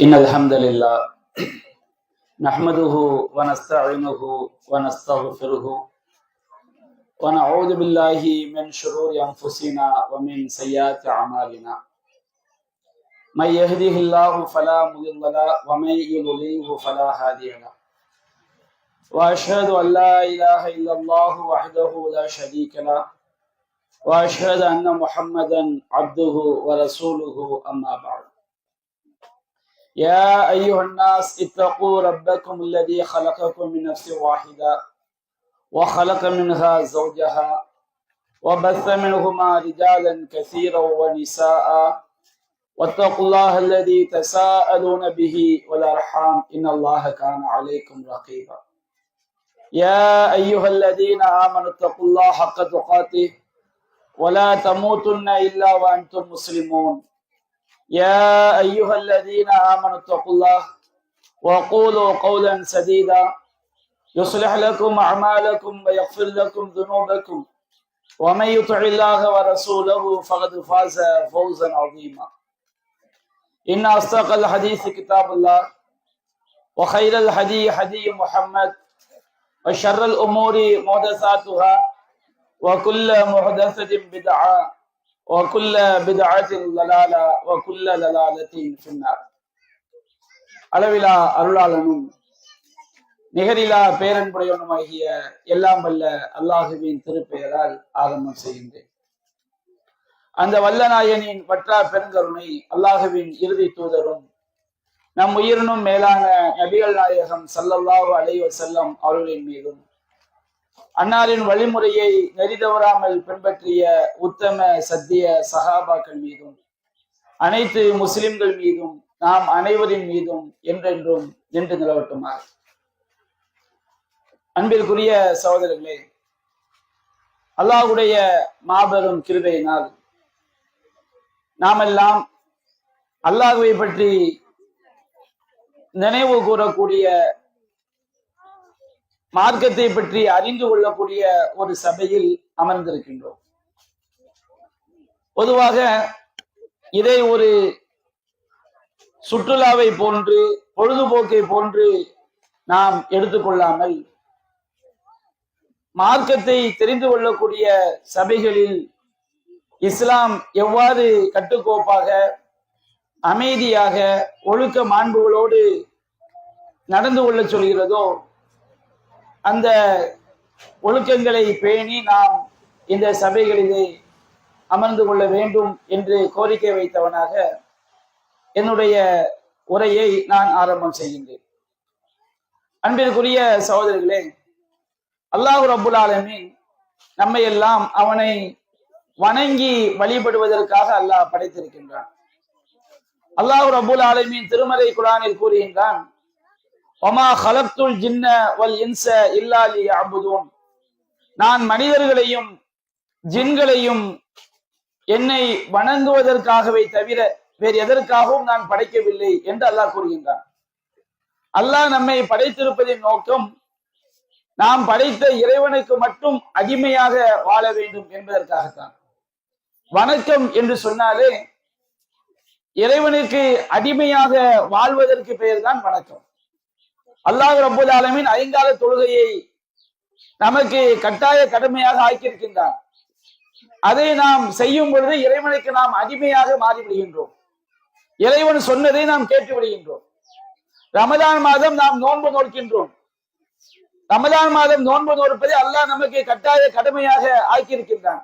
إن الحمد لله نحمده ونستعينه ونستغفره ونعوذ بالله من شرور أنفسنا ومن سيئات أعمالنا من يهده الله فلا مضل له ومن يضلله فلا هادي له وأشهد أن لا إله إلا الله وحده لا شريك له وأشهد أن محمدا عبده ورسوله أما بعد يا أيها الناس اتقوا ربكم الذي خلقكم من نفس واحدة وخلق منها زوجها وبث منهما رجالا كثيرا ونساء واتقوا الله الذي تساءلون به والأرحام إن الله كان عليكم رقيبا يا أيها الذين آمنوا اتقوا الله حق تقاته ولا تموتن إلا وأنتم مسلمون يا أيها الذين آمنوا اتقوا الله وقولوا قولا سديدا يصلح لكم أعمالكم ويغفر لكم ذنوبكم ومن يطع الله ورسوله فقد فاز فوزا عظيما إن أصدق الحديث كتاب الله وخير الهدي هدي محمد وشر الأمور محدثاتها وكل محدثة بدعة وكل بدعة ضلالة وكل ضلالة في النار. அளவிலா அருளாளனும் நிகரிலா பேரன்புடையவனுமாகிய எல்லாம் வல்ல அல்லாஹுவின் திருப்பெயரால் ஆரம்பம் செய்கின்றேன். அந்த வல்லநாயனின் வற்றா பெருங்கருணை அல்லாஹுவின் இறுதி தூதரும் நம் உயிரினும் மேலான நபிகள் நாயகம் ஸல்லல்லாஹு அலைஹி வஸல்லம் அவர்களின் மீதும் அன்னாரின் வழிமுறையை நெறிதவறாமல் பின்பற்றிய உத்தம சத்திய சஹாபாக்கள் மீதும் அனைத்து முஸ்லிம்கள் மீதும் நாம் அனைவரின் மீதும் என்றென்றும் நின்று நிலவட்டுமா. அன்பிற்குரிய சகோதரர்களே, அல்லாஹ்வுடைய மாபெரும் கிருபையினால் நாமெல்லாம் அல்லாஹ்வை பற்றி நினைவு கூறக்கூடிய, மார்க்கத்தை பற்றி அறிந்து கொள்ளக்கூடிய ஒரு சபையில் அமர்ந்திருக்கின்றோம். பொதுவாக இதை ஒரு சுற்றுலாவை போன்று, பொழுதுபோக்கை போன்று நாம் எடுத்துக்கொள்ளாமல் மார்க்கத்தை தெரிந்து கொள்ளக்கூடிய சபைகளில் இஸ்லாம் எவ்வாறு கட்டுக்கோப்பாக, அமைதியாக, ஒழுக்க மாண்புகளோடு நடந்து கொள்ள சொல்கிறதோ அந்த ஒழுக்கங்களை பேணி நாம் இந்த சபைகளிலே அமர்ந்து கொள்ள வேண்டும் என்று கோரிக்கை வைத்தவனாக என்னுடைய உரையை நான் ஆரம்பம் செய்கின்றேன். அன்பிற்குரிய சகோதரர்களே, அல்லாஹ் ரப்புல் ஆலமீன் நம்மை எல்லாம் அவனை வணங்கி வழிபடுவதற்காக அல்லாஹ் படைத்திருக்கின்றான். அல்லாஹ் ரப்புல் ஆலமீன் திருமறை குர்ஆனில் கூறுகின்றான், ஒமா ஹலக்துல் ஜின்ன வல் இன்ஸ இல்லா லியஅபுதூன், நான் மனிதர்களையும் ஜின்களையும் என்னை வணங்குவதற்காகவே தவிர வேறு எதற்காகவும் நான் படைக்கவில்லை என்று அல்லாஹ் கூறுகின்றான். அல்லாஹ் நம்மை படைத்திருப்பதின் நோக்கம் நாம் படைத்த இறைவனுக்கு மட்டும் அடிமையாக வாழ வேண்டும் என்பதற்காகத்தான். வணக்கம் என்று சொன்னாலே இறைவனுக்கு அடிமையாக வாழ்வதற்கு பெயர் தான் வணக்கம். அல்லாஹ் ரப்புல் ஆலமீன் ஐங்கால தொழுகையை நமக்கு கட்டாய கடமையாக ஆக்கியிருக்கின்றான். அதை நாம் செய்யும் பொழுது இறைவனுக்கு நாம் அடிமையாக மாறிவிடுகின்றோம். இறைவன் சொன்னதை நாம் கேட்டு விடுகின்றோம். ரமதான் மாதம் நாம் நோன்பு நோக்கின்றோம். ரமதான் மாதம் நோன்பு நோற்பதை அல்லாஹ் நமக்கு கட்டாய கடமையாக ஆக்கியிருக்கின்றான்.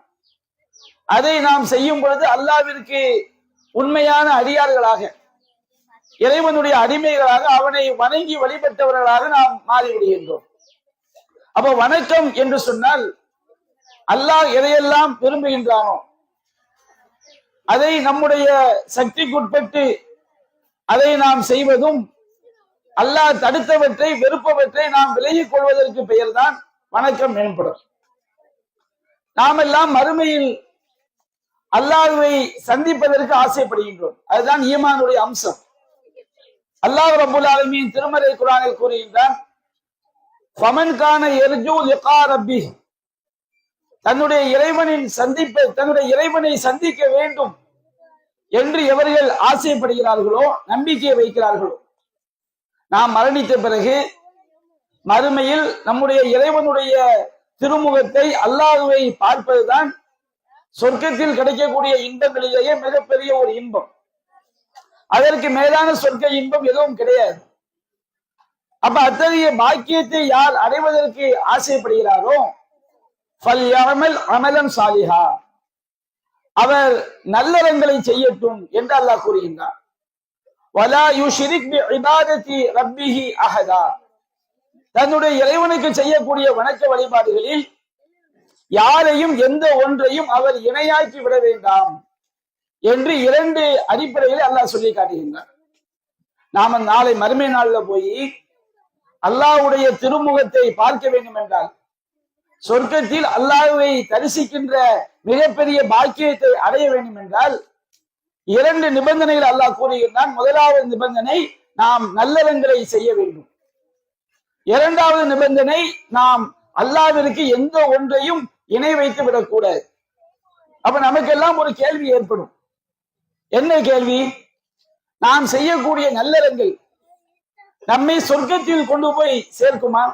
அதை நாம் செய்யும் பொழுது அல்லாஹ்விற்கு உண்மையான அடியார்களாக, இறைவனுடைய அடிமைகளாக, அவனை வணங்கி வழிபட்டவர்களாக நாம் மாறிவிடுகின்றோம். அப்போ வணக்கம் என்று சொன்னால் அல்லாஹ் எதையெல்லாம் விரும்புகின்றானோ அதை நம்முடைய சக்திக்குட்பட்டு அதை நாம் செய்வதும், அல்லாஹ் தடுத்தவற்றை, வெறுப்பவற்றை நாம் விலகிக் கொள்வதற்கு பெயர்தான் வணக்கம் மேம்படும். நாம் எல்லாம் மறுமையில் அல்லாஹ்வை சந்திப்பதற்கு ஆசைப்படுகின்றோம். அதுதான் ஈமானுடைய அம்சம். அல்லாஹ் ரப்புல் ஆலமீன் திருமறை குர்ஆனில் கூறுகின்றான், ஃபமன் கான யர்ஜூ லிகா ரப்பிஹ், தன்னுடைய இறைவனை சந்திக்க வேண்டும், என்று எவர்கள் ஆசைப்படுகிறார்களோ, நம்பிக்கை வைக்கிறார்களோ, நாம் மரணித்த பிறகு மறுமையில் நம்முடைய இறைவனுடைய திருமுகத்தை, அல்லாஹ்வை பார்ப்பதுதான் சொர்க்கத்தில் கிடைக்கக்கூடிய இன்பங்களிலேயே மிகப்பெரிய ஒரு இன்பம். அதற்கு மேலான சொர்க்க இன்பம் எதுவும் கிடையாது. அப்ப அத்தகைய பாக்கியத்தை யார் அடைவதற்கு ஆசைப்படுகிறாரோ, அமலன் சாலிஹா, அவர் நல்லறங்களை செய்யட்டும் என்று அல்லாஹ் கூறுகின்றார். வலா யுஷ்ரிக் பிஇபாதத்தி ரப்பிஹி அஹதா, தன்னுடைய இறைவனுக்கு செய்யக்கூடிய வணக்க வழிபாடுகளில் யாரையும் எந்த ஒன்றையும் அவர் இணையாக்கி விட வேண்டாம் என்று 2 அடிப்படையில் அல்லாஹ் சொல்லி காட்டுகின்றார். நாம நாளை மறுமை நாள்ல போய் அல்லாஹ்வுடைய திருமுகத்தை பார்க்க வேண்டும் என்றால், சொர்க்கத்தில் அல்லாஹ்வை தரிசிக்கின்ற மிகப்பெரிய பாக்கியத்தை அடைய வேண்டும் என்றால் 2 நிபந்தனைகள் அல்லாஹ் கூறுகின்றான். முதலாவது நிபந்தனை, நாம் நல்லறங்களை செய்ய வேண்டும். 2வது நிபந்தனை, நாம் அல்லாஹ்விற்கு எந்த ஒன்றையும் இணை வைத்து விடக்கூடாது. அப்ப நமக்கெல்லாம் ஒரு கேள்வி ஏற்படும். என்ன கேள்வி? நாம் செய்யக்கூடிய நல்லறங்கள் நம்மை சொர்க்கத்தில் கொண்டு போய் சேர்க்குமா?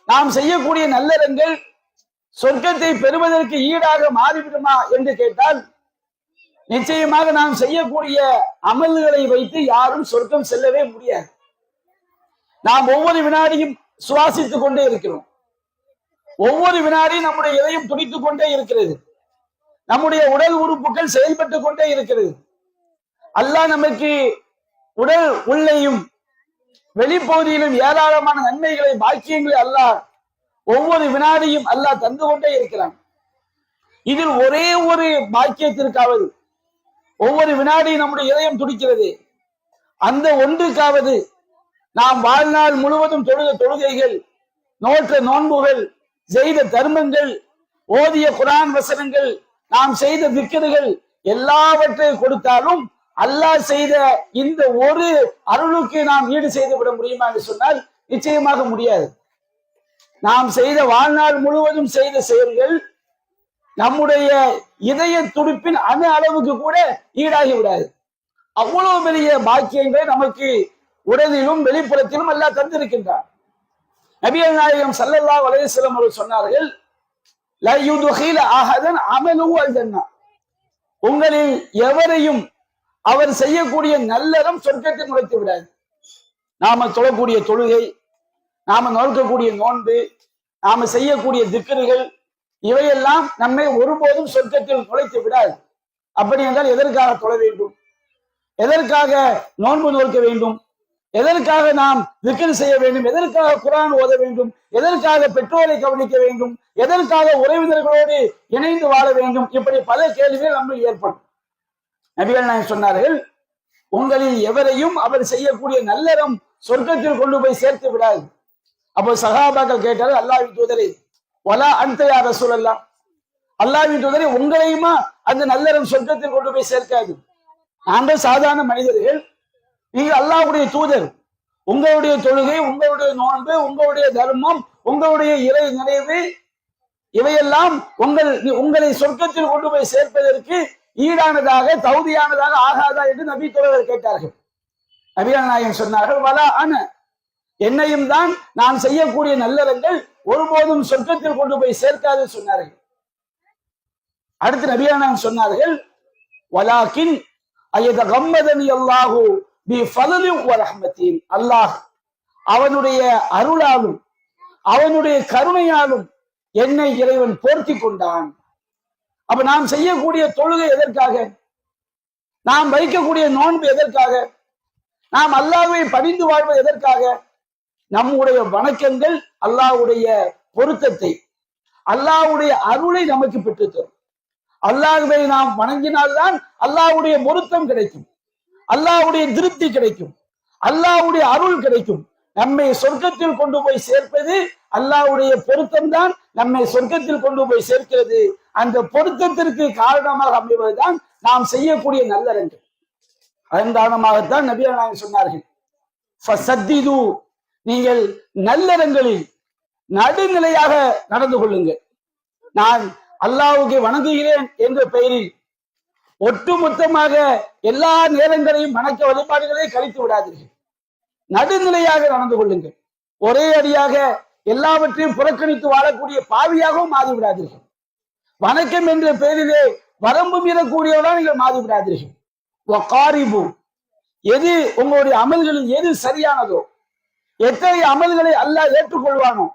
நாம் செய்யக்கூடிய நல்லறங்கள் சொர்க்கத்தை பெறுவதற்கு ஈடாக மாறிவிடுமா என்று கேட்டால், நிச்சயமாக நாம் செய்யக்கூடிய அமல்களை வைத்து யாரும் சொர்க்கம் செல்லவே முடியாது. நாம் ஒவ்வொரு வினாடியும் சுவாசித்துக் கொண்டே இருக்கிறோம். ஒவ்வொரு வினாடியும் நம்முடைய இதயம் துடித்துக் கொண்டே இருக்கிறது. நம்முடைய உடல் உறுப்புகள் செயல்பட்டு கொண்டே இருக்கிறது. அல்லாஹ் நமக்கு உடல் உள்ளேயும் வெளிப்பகுதியிலும் ஏராளமான நன்மைகளை, பாக்கியங்களை அல்லாஹ் ஒவ்வொரு வினாடியும் அல்லாஹ் தந்து கொண்டே இருக்கிறான். இதில் ஒரே ஒரு பாக்கியத்திற்காவது, ஒவ்வொரு வினாடியும் நம்முடைய இதயம் துடிக்கிறது, அந்த ஒன்றுக்காவது நாம் வாழ்நாள் முழுவதும் தொழுத தொழுகைகள், நோற்ற நோன்புகள், செய்த தர்மங்கள், ஓதிய குர்ஆன் வசனங்கள், நாம் செய்த திக்ருகள் எல்லாவற்றை கொடுத்தாலும் அல்லாஹ் செய்த இந்த ஒரு அருளுக்கு நாம் ஈடு செய்து விட முடியுமா என்று சொன்னால் நிச்சயமாக முடியாது. நாம் செய்த வாழ்நாள் முழுவதும் செய்த செயல்கள் நம்முடைய இதய துடிப்பின் அணு அளவுக்கு கூட ஈடாகி விடாது. அவ்வளவு பெரிய பாக்கியங்களை நமக்கு உடலிலும் வெளிப்புறத்திலும் அல்லாஹ் தந்திருக்கின்றார். நபிகள் நாயகம் ஸல்லல்லாஹு அலைஹி வஸல்லம் அவர்கள் சொன்னார்கள், லா யுத்கில அஹதன் அமலுஹு அல் ஜன்னah, உங்களில் எவரையும் அவர் செய்யக்கூடிய நல்லறம் சொர்க்கத்தில் நுழைத்து விடாது. நாம தொழக்கூடிய தொழுகை, நாம நோக்கக்கூடிய நோன்பு, நாம செய்யக்கூடிய திக்ருகள், இவையெல்லாம் நம்மை ஒருபோதும் சொர்க்கத்தில் நுழைத்து விடாது. அப்படி என்றால் எதற்காக தொழ வேண்டும்? எதற்காக நோன்பு நோக்க வேண்டும்? எதற்காக நாம் திக்ர் செய்ய வேண்டும்? எதற்காக குர்ஆன் ஓத வேண்டும்? எதற்காக பெற்றோரை கவனிக்க வேண்டும்? எதற்காக உறவினர்களோடு இணைந்து வாழ வேண்டும்? இப்படி பல கேள்விகள் நம்ம ஏற்படும். நபிகள் நாயகம் சொன்னார்கள், உங்களில் எவரையும் அவர் செய்யக்கூடிய நல்லறம் சொர்க்கத்தில் கொண்டு போய் சேர்த்து விடாது. அப்போ சஹாபாக்கள் கேட்டார்கள், அல்லாஹ்வின் தூதரே, வலா அன்த யா ரசூலல்லாஹ், அல்லாஹ்வின் தூதரே, உங்களையுமா அந்த நல்லறம் சொர்க்கத்தில் கொண்டு போய் சேர்க்காது? நாங்கள் சாதாரண மனிதர்கள், நீங்க அல்லாஹ்வுடைய தூதர். உங்களுடைய தொழுகை, உங்களுடைய நோன்பு, உங்களுடைய தர்மம், உங்களுடைய இறை நிறைவு, இவையெல்லாம் உங்களை சொர்க்கத்தில் கொண்டு போய் சேர்ப்பதற்கு ஈடானதாக, தகுதியானதாக ஆகாதா என்று நபி தோழர்கள் கேட்டார்கள். நபிகள் நாயகம் சொன்னார்கள், வலா அன, என்னையும் தான் நான் செய்யக்கூடிய நல்லறங்கள் ஒருபோதும் சொர்க்கத்தில் கொண்டு போய் சேர்க்காது சொன்னார்கள். அடுத்து நபிகள் நாயகம் சொன்னார்கள், வலாக்கின் அய்யதகம்மதனி அல்லாஹு பி ஃபضل வரஹ்மத்தின், அல்லாஹ் அவனுடைய அருளாலும் அவனுடைய கருணையாலும் என்னை இறைவன் போர்த்தி கொண்டான். அப்ப நாம் செய்யக்கூடிய தொழுகை எதற்காக? நாம் வைக்கக்கூடிய நோன்பு எதற்காக? நாம் அல்லாஹ்வை பணிந்து வாழ்வது எதற்காக? நம்முடைய வணக்கங்கள் அல்லாஹ்வுடைய பொருத்தத்தை, அல்லாஹ்வுடைய அருளை நமக்கு பெற்றுத்தரும். அல்லாஹ்வை நாம் வணங்கினால்தான் அல்லாஹ்வுடைய பொருத்தம் கிடைக்கும், அல்லாஹ்வுடைய திருப்தி கிடைக்கும், அல்லாஹ்வுடைய அருள் கிடைக்கும். நம்மை சொர்க்கத்தில் கொண்டு போய் சேர்ப்பது அல்லாஹ்வுடைய பொருத்தம் தான் நம்மை சொர்க்கத்தில் கொண்டு போய் சேர்க்கிறது. அந்த பொருத்தத்திற்கு காரணமாக அமைவதுதான் நாம் செய்யக்கூடிய நல்லறங்கள். அதன் காரணமாகத்தான் நபிகள் நாயகம் சொன்னார்கள், ஃபஸத்திது, நீங்கள் நல்லறங்களில் நடுநிலையாக நடந்து கொள்ளுங்கள். நான் அல்லாஹ்வுக்கு வணங்குகிறேன் என்ற பெயரில் ஒட்டுமொத்தமாக எல்லா நேரங்களையும் வணக்க வழிபாடுகளை கழித்து விடாதீர்கள். நடுநிலையாக நடந்து கொள்ளுங்கள். ஒரே அடியாக எல்லாவற்றையும் புறக்கணித்து வாழக்கூடிய பாவியாகவும் மாறிவிடாதீர்கள். வணக்கம் என்ற பெயரிலே வரம்பு மீறக்கூடியவர்களாக நீங்கள் மாறிவிடாதீர்கள். எது உங்களுடைய அமல்களில் எது சரியானதோ, எத்தகைய அமல்களை அல்லாஹ் ஏற்றுக்கொள்வானோ,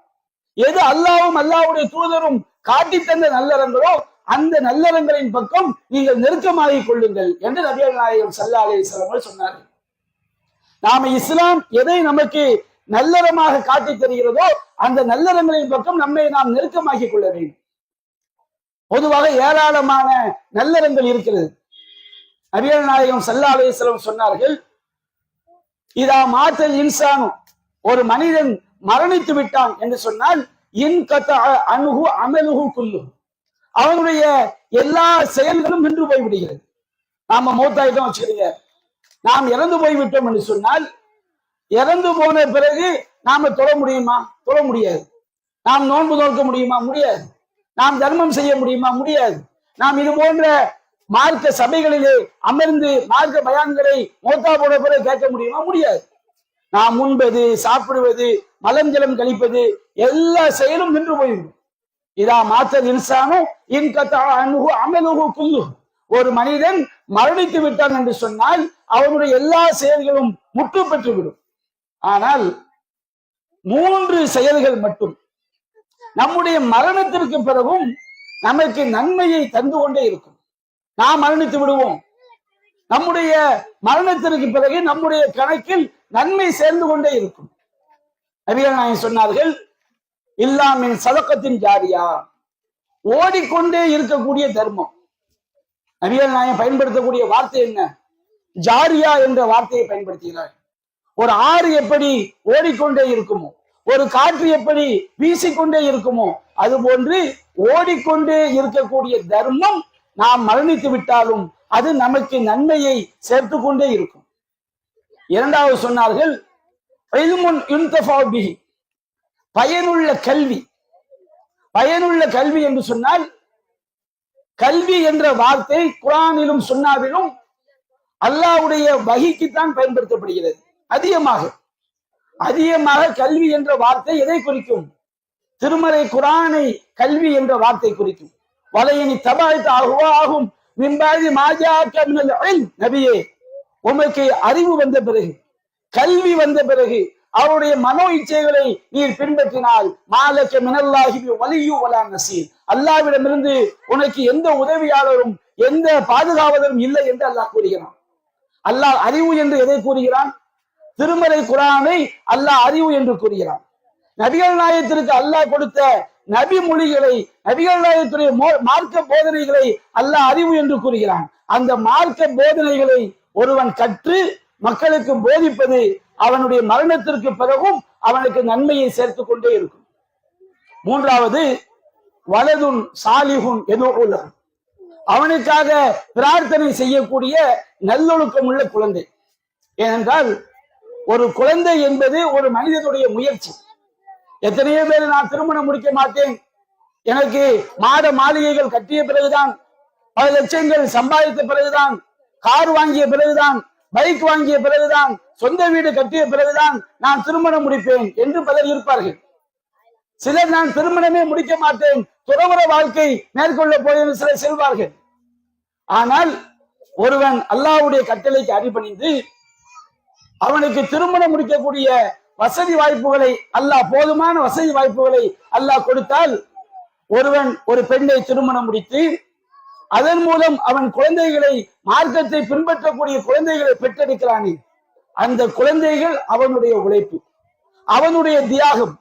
எது அல்லாவும் அல்லாவுடைய தூதரும் காட்டி தந்த நல்லறங்களோ அந்த நல்லறங்களின் பக்கம் நீங்கள் நெருக்கமாகிக் கொள்ளுங்கள் என்று நபிகள் நாயகம் ஸல்லல்லாஹு அலைஹி வஸல்லம் சொன்னார்கள். நாம இஸ்லாம் எதை நமக்கு நல்லறமாக காட்டி தருகிறதோ அந்த நல்லறங்களின் பக்கம் நம்மை நாம் நெருக்கமாக்கிக் கொள்ள வேண்டும். பொதுவாக ஏராளமான நல்லறங்கள் இருக்கிறது. நபிகள் நாயகம் ஸல்லல்லாஹு அலைஹி வஸல்லம் சொன்னார்கள், இதா மாத்தல் இன்சானு, ஒரு மனிதன் மரணித்து விட்டான் என்று சொன்னால் இன்கதஅ அன்ஹு அமலுஹு குல்லு, அவனுடைய எல்லா செயல்களும் நின்று போய்விடுகிறது. நாம மௌத்தாயிட்டோம் வச்சுக்கிறீங்க, நாம் இறந்து போய்விட்டோம் என்று சொன்னால் இறந்து போன பிறகு நாம தொழ முடியுமா? தொழ முடியாது. நாம் நோன்பு நோக்க முடியுமா? முடியாது. நாம் தர்மம் செய்ய முடியுமா? முடியாது. நாம் இது போன்ற மார்க்க சபைகளிலே அமர்ந்து மார்க்க பயான்களை மௌத்தா போன பிறகு கேட்க முடியுமா? முடியாது. நாம் உண்பது, சாப்பிடுவது, மலஞ்சலம் கழிப்பது எல்லா செயலும் நின்று போய்விடும். இதா மாத்தல் இன்சானும் இன்கதஅ அன்ஹு அமலுஹு குல்லு, ஒரு மனிதன் மரணித்து விட்டான் என்று சொன்னால் அவனுடைய எல்லா செயல்களும் முற்று பெற்றுவிடும். ஆனால் 3 செயல்கள் மட்டும் நம்முடைய மரணத்திற்கு பிறகும் நமக்கு நன்மையை தந்து கொண்டே இருக்கும். நாம் மரணித்து விடுவோம், நம்முடைய மரணத்திற்கு பிறகு நம்முடைய கணக்கில் நன்மை சேர்ந்து கொண்டே இருக்கும். நபிகள் நாயகம் சொன்னார்கள், இல்லாமின் சதக்கத்தின் ஜாரியா, ஓடிக்கொண்டே இருக்கக்கூடிய தர்மம். நபிகள் நாயகம் பயன்படுத்தக்கூடிய வார்த்தை என்ன? ஜாரியா என்ற வார்த்தையை பயன்படுத்துகிறார். ஒரு ஆறு எப்படி ஓடிக்கொண்டே இருக்குமோ, ஒரு காற்று எப்படி வீசிக்கொண்டே இருக்குமோ, அது போன்று ஓடிக்கொண்டே இருக்கக்கூடிய தர்மம் நாம் மரணித்து விட்டாலும் அது நமக்கு நன்மையை சேர்த்து கொண்டே இருக்கும். இரண்டாவது சொன்னார்கள், பயனுள்ள கல்வி. பயனுள்ள கல்வி என்று சொன்னால், கல்வி என்ற வார்த்தை குர்ஆனிலும் சுன்னாவிலும் அல்லாஹ்வுடைய வஹீக்குத்தான் பயன்படுத்தப்படுகிறது. அதிகமாக கல்வி என்ற வார்த்தை எதை குறிக்கும்? திருமறை குர்ஆனை கல்வி என்ற வார்த்தை குறிக்கும். வலையனி தபாய்த் அஹ்வாஹும் மின் பஅதி மா ஜாஅக மினல் இல்ம், நபியே உமக்கு அறிவு வந்த பிறகு, கல்வி வந்த பிறகு அவருடைய மனோ இச்சைகளை நீர் பின்பற்றினால் மாலக மினல்லாஹி வலியு வலா நசீர், அல்லாஹ்விடமிருந்து உனக்கு எந்த உதவியாளரும் எந்த பாதுகாவலரும் இல்லை என்று அல்லாஹ் கூறுகிறான். அல்லாஹ் அறிவு என்று எதை கூறுகிறான்? திருமறை குர்ஆனை அல்லாஹ் அறிவு என்று கூறுகிறான். நபிகள் நாயகத்திற்கு அல்லாஹ் கொடுத்த நபி மொழிகளை, நபிகள் நாயகத்துடைய மார்க்க போதனைகளை அல்லாஹ் அறிவு என்று கூறுகிறான். அந்த மார்க்க போதனைகளை ஒருவன் கற்று மக்களுக்கு போதிப்பது அவனுடைய மரணத்திற்கு பிறகும் அவனுக்கு நன்மையை சேர்த்து கொண்டே இருக்கும். மூன்றாவது, வலதுன் சாலிஹுன் எதுவும், அவனுக்காக பிரார்த்தனை செய்யக்கூடிய நல்லொழுக்கம் உள்ள குழந்தை. ஏனென்றால் ஒரு குழந்தை என்பது ஒரு மனிதனுடைய முயற்சி. எத்தனையோ பேர் நான் திருமணம் முடிக்க மாட்டேன், எனக்கு மாட மாளிகைகள் கட்டிய பிறகுதான், பல லட்சங்கள் சம்பாதித்த பிறகுதான், கார் வாங்கிய பிறகுதான், பைக் வாங்கிய பிறகுதான், சொந்த வீடு கட்டிய பிறகுதான் நான் திருமணம் முடிப்பேன் என்று பலர் இருப்பார்கள். சிலர் நான் திருமணமே முடிக்க மாட்டேன், துறவற வாழ்க்கை மேற்கொள்ள போய் சிலர் செல்வார்கள். ஆனால் ஒருவன் அல்லாஹ்வுடைய கட்டளைக்கு அடிபணிந்து அவனுக்கு திருமணம் முடிக்கக்கூடிய வசதி வாய்ப்புகளை அல்லாஹ், போதுமான வசதி வாய்ப்புகளை அல்லாஹ் கொடுத்தால், ஒருவன் ஒரு பெண்ணை திருமணம் முடித்து அதன் மூலம் அவன் குழந்தைகளை, மார்க்கத்தை பின்பற்றக்கூடிய குழந்தைகளை பெற்றெடுக்கிறானே, அந்த குழந்தைகள் அவனுடைய உழைப்பு, அவனுடைய தியாகம்,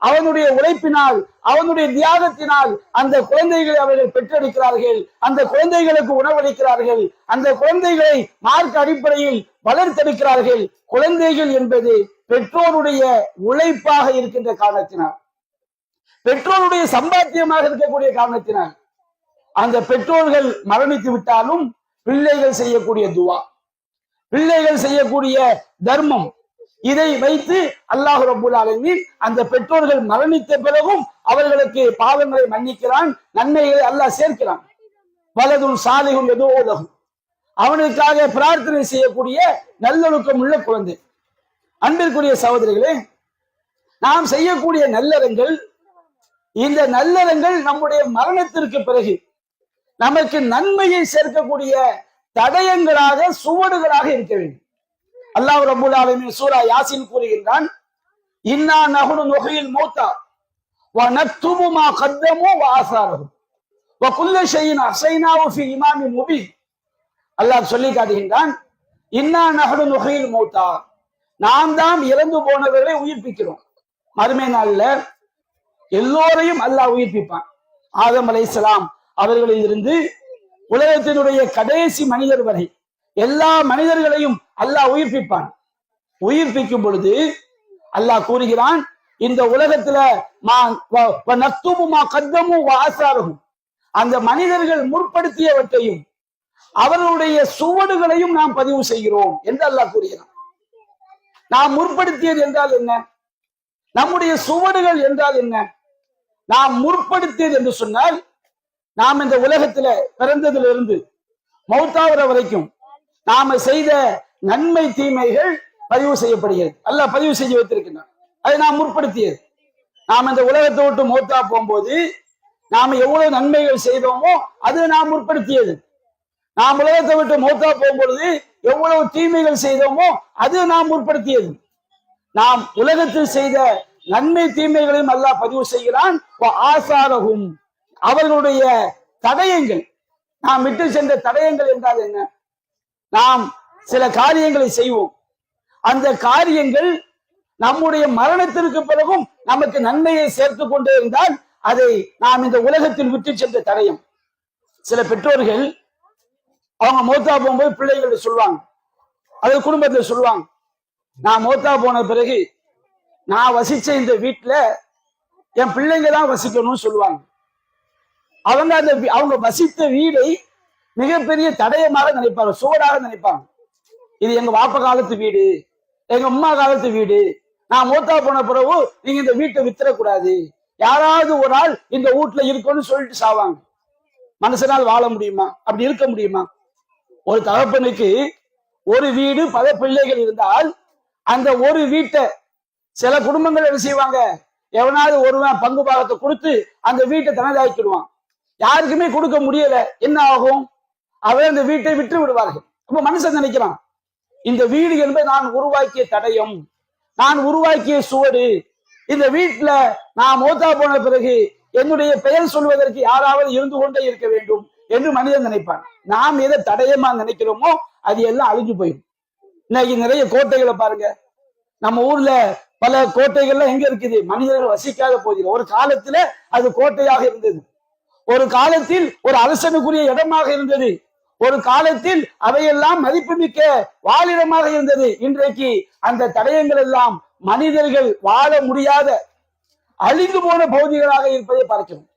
அவனுடைய உழைப்பினால், அவனுடைய தியாகத்தினால் அந்த குழந்தைகளை அவர்கள் பெற்றெடுக்கிறார்கள். அந்த குழந்தைகளுக்கு உணவளிக்கிறார்கள், அந்த குழந்தைகளை மார்க்க அடிப்படையில் வளர்த்தெடுக்கிறார்கள். குழந்தைகள் என்பது பெற்றோருடைய உழைப்பாக இருக்கின்ற காரணத்தினால், பெற்றோருடைய சம்பாத்தியமாக இருக்கக்கூடிய காரணத்தினால், அந்த பெற்றோர்கள் மரணித்து விட்டாலும் பிள்ளைகள் செய்யக்கூடிய துவா, பிள்ளைகள் செய்யக்கூடிய தர்மம், இதை வைத்து அல்லாஹ் ரப்பல் ஆலமீன் அந்த பெற்றோர்கள் மரணித்த பிறகும் அவர்களுக்கு பாவங்களை மன்னிக்கிறான், நன்மைகளை அல்லாஹ் சேர்க்கிறான். வலதுன் சாலிஹுன் எதுவும், அவனுக்காக பிரார்த்தனை செய்யக்கூடிய நல்லொழுக்கம் உள்ள குழந்தை. அன்பிற்குரிய சகோதரிகளே, நாம் செய்யக்கூடிய நல்லறங்கள், இந்த நல்லறங்கள் நம்முடைய மரணத்திற்கு பிறகு நமக்கு நன்மையை சேர்க்கக்கூடிய தடயங்களாக, சுவடுகளாக இருக்க வேண்டும். அல்லாஹ் ரப்பல் ஆலமீன் சூரா யாசின் கூறுகின்றான், இன்னா நஹ்னு நுஹ்யில் மௌத்தா வ நக்துபு மா கத்தமு வ ஆசாரஹும் வ குல்ல ஷைஇன் அஹ்ஸைனாஹு ஃபீ இமாமின் முபீன். அல்லாஹ் சொல்லி காட்டுகின்றான், இன்னா நஹ்னு நுஹ்யில் மௌத்தா, நாம் தான் இறந்து போனவர்களை உயிர்ப்பிக்கிறோம். மறுமை நாள்ல எல்லோரையும் அல்லாஹ் உயிர்ப்பிப்பான். ஆதம் அலைஹிஸ்ஸலாம் அவர்களில் இருந்து உலகத்தினுடைய கடைசி மனிதர் வரை எல்லா மனிதர்களையும் அல்லாஹ் உயிர்ப்பிப்பான். உயிர்ப்பிக்கும் பொழுது அல்லாஹ் கூறுகிறான், இந்த உலகத்துல அந்த மனிதர்கள் முற்படுத்தியவற்றையும் அவர்களுடைய சுவடுகளையும் நாம் பதிவு செய்கிறோம் என்று அல்லாஹ் கூறுகிறான். நாம் முற்படுத்தியது என்றால் என்ன? நம்முடைய சுவடுகள் என்றால் என்ன? நாம் முற்படுத்தியது என்று சொன்னால், நாம் இந்த உலகத்துல பிறந்ததிலிருந்து மௌத்தாவர வரைக்கும் நாம செய்த நன்மை தீமைகள் பதிவு செய்யப்படுகிறது. அல்லாஹ் பதிவு செய்து வைத்திருக்கிறான். அதை நாம் முற்படுத்தியது. நாம் இந்த உலகத்தை விட்டு மௌத்தா போகும்போது நாம எவ்வளவு நன்மைகள் செய்தோமோ அது நாம் முற்படுத்தியது. நாம் உலகத்தை விட்டு மௌத்தா போகும்பொழுது எவ்வளவு தீமைகள் செய்தோமோ அது நாம் முற்படுத்தியது. நாம் உலகத்தில் செய்த நன்மை தீமைகளையும் அல்லாஹ் பதிவு செய்கிறான். ஆசாரகும், அவர்களுடைய தடயங்கள், நாம் விட்டு சென்ற தடயங்கள் என்றால் என்ன? நாம் சில காரியங்களை செய்வோம், அந்த காரியங்கள் நம்முடைய மரணத்திற்கு பிறகும் நமக்கு நன்மையை சேர்த்து கொண்டே இருந்தால் அதை நாம் இந்த உலகத்தில் விட்டு சென்ற தடயம். சில பெற்றோர்கள் அவங்க மௌத்தா போகும்போது பிள்ளைகள் சொல்லுவாங்க, அது குடும்பத்தில் சொல்லுவாங்க, நான் மௌத்தா போன பிறகு நான் வசிச்ச இந்த வீட்டுல என் பிள்ளைங்க தான் வசிக்கணும்னு சொல்லுவாங்க. அவங்க வசித்த வீடை மிகப்பெரிய தடயமாக நினைப்பாங்க, சுவடாக நினைப்பாங்க. இது எங்க வாப்ப காலத்து வீடு, எங்க அம்மா காலத்து வீடு, நான் மௌத்தா போன பிறகு நீங்க இந்த வீட்டை வித்துறக்கூடாது, யாராவது ஒரு ஆள் இந்த வீட்டுல இருக்கும்னு சொல்லிட்டு சாவாங்க. மனுஷனால் வாழ முடியுமா? அப்படி இருக்க முடியுமா? ஒரு தகப்பனுக்கு ஒரு வீடு, பல பிள்ளைகள் இருந்தால் அந்த ஒரு வீட்டை சில குடும்பங்கள் என்ன செய்வாங்க, எவனாவது ஒருவன் பங்கு பாகத்தை கொடுத்து அந்த வீட்டை தனதாக்கிடுவான். யாருக்குமே கொடுக்க முடியல, என்ன ஆகும்? அவன் அந்த வீட்டை விட்டு விடுவார்கள். அப்ப மனுஷன் நினைக்கிறான், இந்த வீடு என்பது நான் உருவாக்கிய தடயம், நான் உருவாக்கிய சுவடு, இந்த வீட்டுல நான் மௌத்தா போன பிறகு என்னுடைய பெயர் சொல்வதற்கு யாராவது இருந்து கொண்டே இருக்க வேண்டும் என்று மனிதன் நினைப்பான். நாம் எதை தடயமா நினைக்கிறோமோ அது எல்லாம் அழிஞ்சு போயிடும். இன்னைக்கு நிறைய கோட்டைகளை பாருங்க, நம்ம ஊர்ல பல கோட்டைகள்லாம் எங்க இருக்குது? மனிதர்கள் வசிக்காத போதில்லை. ஒரு காலத்துல அது கோட்டையாக இருந்தது, ஒரு காலத்தில் ஒரு அரசனுக்குரிய இடமாக இருந்தது, ஒரு காலத்தில் அவையெல்லாம் மதிப்புமிக்க வாழிடமாக இருந்தது. இன்றைக்கு அந்த தடயங்கள் எல்லாம் மனிதர்கள் வாழ முடியாத அழிந்து போன பகுதிகளாக இருப்பதை பார்க்கிறோம்.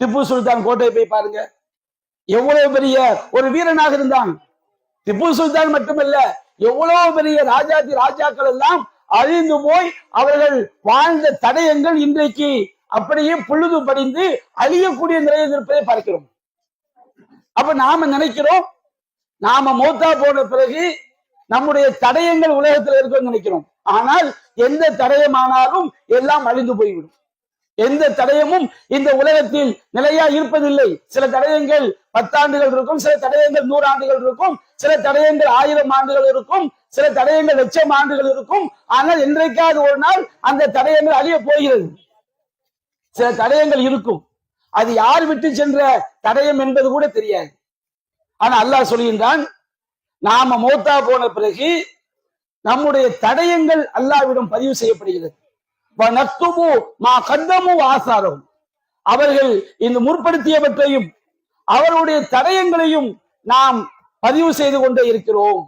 திப்பு சுல்தான் கோட்டை போய் பாருங்க, எவ்வளவு பெரிய ஒரு வீரனாக இருந்தான். திப்பு சுல்தான் மட்டுமல்ல, எவ்வளவு பெரிய ராஜாக்கள் எல்லாம் அழிந்து போய் அவர்கள் வாழ்ந்த தடயங்கள் இன்றைக்கு அப்படியே பொழுது படிந்து அழியக்கூடிய நிலையில் இருப்பதை பார்க்கிறோம். அப்ப நாம நினைக்கிறோம், நாம மௌத்தா போன பிறகு நம்முடைய தடயங்கள் உலகத்தில் இருக்குன்னு நினைக்கிறோம். ஆனால் எந்த தடயமானாலும் எல்லாம் அழிந்து போய்விடும். எந்த தடயமும் இந்த உலகத்தில் நிலையா இருப்பதில்லை. சில தடயங்கள் 10 ஆண்டுகள் இருக்கும், சில தடயங்கள் 100 ஆண்டுகள் இருக்கும், சில தடயங்கள் 1000 ஆண்டுகள் இருக்கும், சில தடயங்கள் 1,00,000 ஆண்டுகள் இருக்கும். ஆனால் என்றைக்காவது ஒரு நாள் அந்த தடயங்கள் அழிய போகிறது. சில தடயங்கள் இருக்கும், அது யார் விட்டு சென்ற தடயம் என்பது கூட தெரியாது. ஆனா அல்லாஹ் சொல்கின்றான், நாம மௌத்தா போன பிறகு நம்முடைய தடயங்கள் அல்லாஹ்விடம் பதிவு செய்யப்படுகிறது. அவர்கள் இந்த முற்படுத்தியவற்றையும் அவருடைய தடயங்களையும் நாம் பதிவு செய்து கொண்டே இருக்கிறோம்.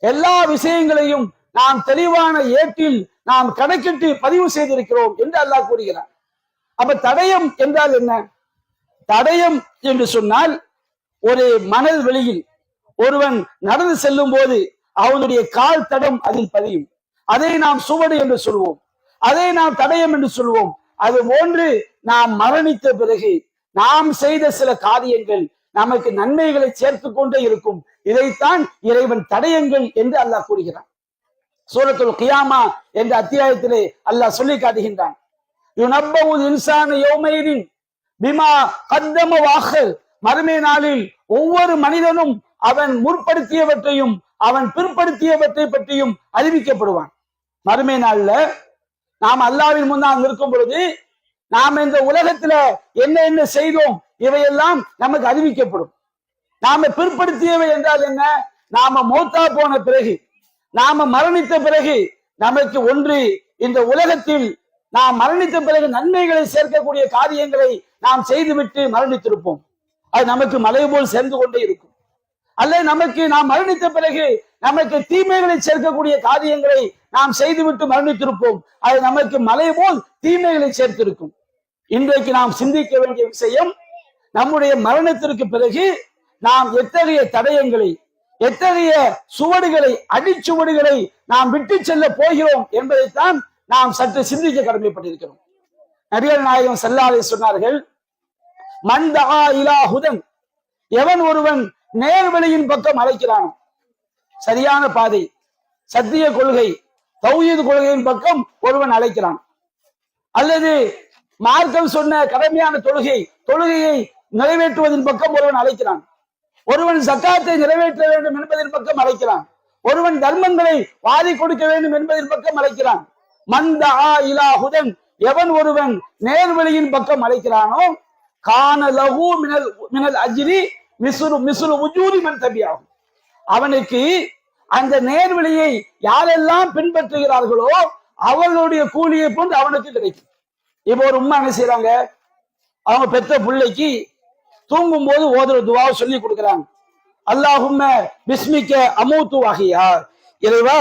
எல்லா விஷயங்களையும் நாம் தெளிவான ஏட்டில் நாம் கணக்கிட்டு பதிவு செய்திருக்கிறோம் என்று அல்லாஹ் கூறுகிறார். அப்ப தடயம் என்றால் என்ன? தடயம் என்று சொன்னால், ஒரு மணல் வெளியில் ஒருவன் நடந்து செல்லும் போது அவனுடைய கால் தடம் அதில் பதியும். அதை நாம் சுவடு என்று சொல்வோம், அதை நாம் தடயம் என்று சொல்வோம். அது போன்று நாம் மரணித்த பிறகு நாம் செய்த சில காரியங்கள் நமக்கு நன்மைகளை சேர்த்து கொண்டே இருக்கும். இதைத்தான் இறைவன் தடயங்கள் என்று அல்லாஹ் கூறுகிறான். சூரத்துல் கியாமா என்ற அத்தியாயத்திலே அல்லாஹ் சொல்லி காட்டுகின்றான். யுனப்பவுல் இன்சான யௌமைதின் பிமா கத்தம வாஹர். மறுமை நாளில் ஒவ்வொரு மனிதனும் அவன் முற்படுத்தியவற்றையும் அவன் பிற்படுத்தியவற்றை பற்றியும் அறிவிக்கப்படுவான். மறுமை நாள்ல நாம் அல்லாஹ்வின் முன்னால் நிற்கும் பொழுது நாம் இந்த உலகத்துல என்ன என்ன செய்தோம் இவையெல்லாம் நமக்கு அறிவிக்கப்படும். நாம பிற்படுத்தியவை என்றால் என்ன? நாம மௌத்தா போன பிறகு, நாம மரணித்த பிறகு நமக்கு ஒன்று இந்த உலகத்தில் நாம் மரணித்த பிறகு நன்மைகளை சேர்க்கக்கூடிய காரியங்களை நாம் செய்துவிட்டு மரணித்திருப்போம். அது நமக்கு மலை போல் சேர்ந்து கொண்டே இருக்கும். அல்ல நமக்கு நாம் மரணித்த பிறகு நமக்கு தீமைகளை சேர்க்கக்கூடிய காரியங்களை நாம் செய்துவிட்டு மரணித்திருப்போம். அது நமக்கு மலை போல் தீமைகளை சேர்த்திருக்கும். இன்றைக்கு நாம் சிந்திக்க வேண்டிய விஷயம், நம்முடைய மரணத்திற்கு பிறகு நாம் எத்தகைய தடயங்களை, எத்தகைய சுவடுகளை, அடிச்சுவடுகளை நாம் விட்டு செல்ல போகிறோம் என்பதைத்தான் நாம் சற்று சிந்திக்க கடமைப்பட்டிருக்கிறோம். நபிகள் நாயகம் ஸல்லல்லாஹு அலைஹி சொன்னார்கள், மன் தஆ இலா ஹுதன், எவன் ஒருவன் நேர்வழியின் பக்கம் அழைக்கிறானோ, சரியான பாதை, சத்திய கொள்கை, தௌஹீத் கொள்கையின் பக்கம் ஒருவன் அழைக்கிறான், அல்லது மார்க்கம் சொன்ன கடமையான தொழுகையை நிறைவேற்றுவதன் பக்கம் ஒருவன் அழைக்கிறான், ஒருவன் ஜக்காத்தை நிறைவேற்ற வேண்டும் என்பதன் பக்கம் அழைக்கிறான், ஒருவன் தர்மங்களை வாரி கொடுக்க வேண்டும் என்பதன் பக்கம் அழைக்கிறான். மன் தஆ இலா ஹுதன், எவன் ஒருவன் நேர்வழியின் பக்கம் அழைக்கிறானோ, கான லஹு மினல் அஜ்ரி மிஸ்லு உஜூரி மன் தபியஹு, அவனுக்கு அந்த நேர்வழியை யாரெல்லாம் பின்பற்றுகிறார்களோ அவர்களுடைய கூலியை போன்று அவனுக்கு கிடைக்கும். இப்போ ஒரு உம்மா என்ன செய்யறாங்க, அவங்க பெற்ற பிள்ளைக்கு தூங்கும் போது ஓதுற துவாவை சொல்லி கொடுக்கிறாங்க. அல்லாஹும்ம பிஸ்மிக்க அமூத்து வஹியா, இறைவா